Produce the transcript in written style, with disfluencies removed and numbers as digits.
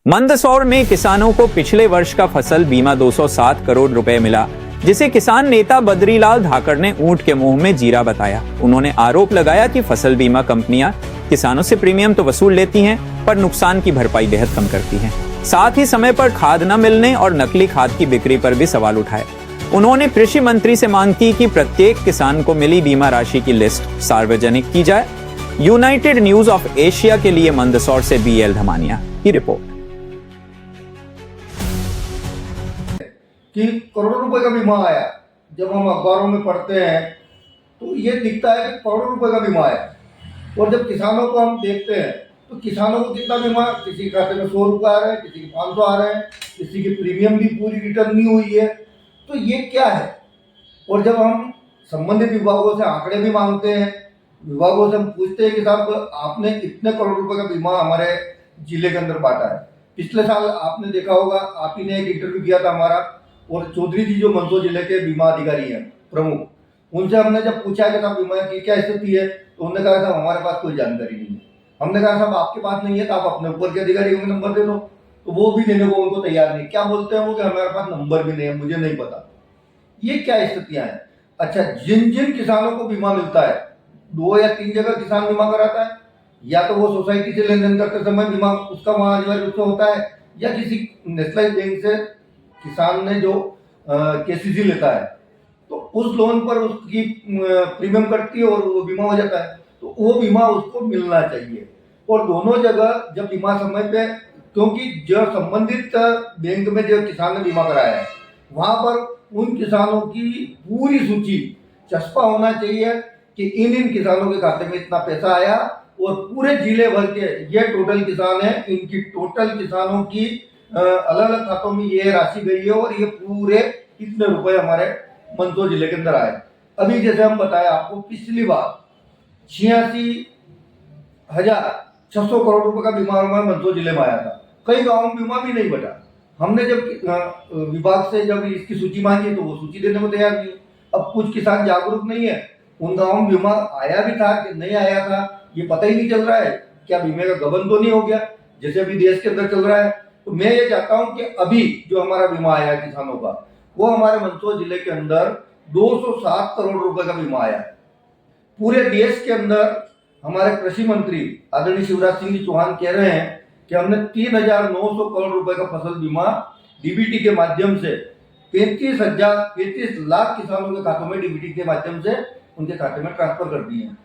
मंदसौर में किसानों को पिछले वर्ष का फसल बीमा 207 करोड़ रुपए मिला, जिसे किसान नेता बद्रीलाल धाकड़ ने ऊंट के मुंह में जीरा बताया। उन्होंने आरोप लगाया कि फसल बीमा कंपनियां किसानों से प्रीमियम तो वसूल लेती हैं, पर नुकसान की भरपाई बेहद कम करती हैं। साथ ही समय पर खाद न मिलने और नकली खाद की बिक्री पर भी सवाल उठाए। उन्होंने कृषि मंत्री से मांग की कि प्रत्येक किसान को मिली बीमा राशि की लिस्ट सार्वजनिक की जाए। यूनाइटेड न्यूज ऑफ एशिया के लिए मंदसौर से BL धमानिया की रिपोर्ट। कि करोड़ों रुपए का बीमा आया। जब हम अखबारों में पढ़ते हैं तो ये दिखता है कि करोड़ों रुपए का बीमा आया, और जब किसानों को हम देखते हैं तो किसानों को कितना बीमा, किसी के खाते में 100 रुपये आ रहे हैं, किसी के 500 आ रहे हैं, किसी की प्रीमियम भी पूरी रिटर्न नहीं हुई है। तो ये क्या है? और जब हम संबंधित विभागों से आंकड़े भी मांगते हैं, विभागों से हम पूछते हैं कि साहब आपने इतने करोड़ रुपए का बीमा हमारे जिले के अंदर बांटा है। पिछले साल आपने देखा होगा, आप ही ने एक इंटरव्यू किया था हमारा, और चौधरी जी जो मंदसौर जिले के बीमा अधिकारी हैं प्रमुख, उनसे हमने जब पूछा कि साहब बीमा की क्या स्थिति है, तो उन्होंने कहा साहब हमारे पास कोई जानकारी नहीं है। हमने कहा साहब आपके पास नहीं है तो आप अपने ऊपर के अधिकारी को नंबर दे दो, तो वो भी देने को उनको तैयार नहीं। क्या बोलते हैं वो कि हमारे पास नंबर भी नहीं है, मुझे नहीं पता। ये क्या स्थितियां हैं? अच्छा, जिन जिन किसानों को बीमा मिलता है, 2 या 3 जगह किसान बीमा कराता है, या तो वो सोसाइटी से लेन देन करते समय बीमा उसका वहां अनिवार्य रूप से होता है, या किसी नेशनलाइज बैंक से किसान ने जो KCC लेता है तो उस लोन पर उसकी प्रीमियम कटती है और वो बीमा हो जाता है। तो वो बीमा उसको मिलना चाहिए। और दोनों जगह जब बीमा समय पे, क्योंकि जो संबंधित बैंक में जो किसान ने बीमा कराया है वहां पर उन किसानों की पूरी सूची चस्पा होना चाहिए कि इन किसानों के खाते में इतना पैसा आया, और पूरे जिले भर के ये टोटल किसान है, इनकी टोटल किसानों की अलग अलग खातों में ये राशि गई है, और ये पूरे इतने रुपए हमारे मंदसौर जिले के अंदर आए। अभी जैसे हम बताया आपको, पिछली बार 86,600 करोड़ रुपए का बीमा हमारे मंदसौर जिले में आया था। कई गाँवों में बीमा भी नहीं बचा। हमने जब विभाग से जब इसकी सूची मांगी तो वो सूची देने को तैयार नहीं। अब कुछ किसान जागरूक नहीं है, उन गाँवों में बीमा आया भी था कि नहीं आया था ये पता ही नहीं चल रहा है। क्या बीमे का गबन तो नहीं हो गया जैसे अभी देश के अंदर चल रहा है? तो मैं ये चाहता हूं कि अभी जो हमारा बीमा आया है किसानों का, वो हमारे मंदसौर जिले के अंदर 207 करोड़ रुपए का बीमा आया है। पूरे देश के अंदर हमारे कृषि मंत्री आदरणीय शिवराज सिंह चौहान कह रहे हैं कि हमने 3,900 करोड़ रुपए का फसल बीमा DBT के माध्यम से 35 लाख किसानों के खातों में DBT के माध्यम से उनके खाते में ट्रांसफर कर दिए हैं।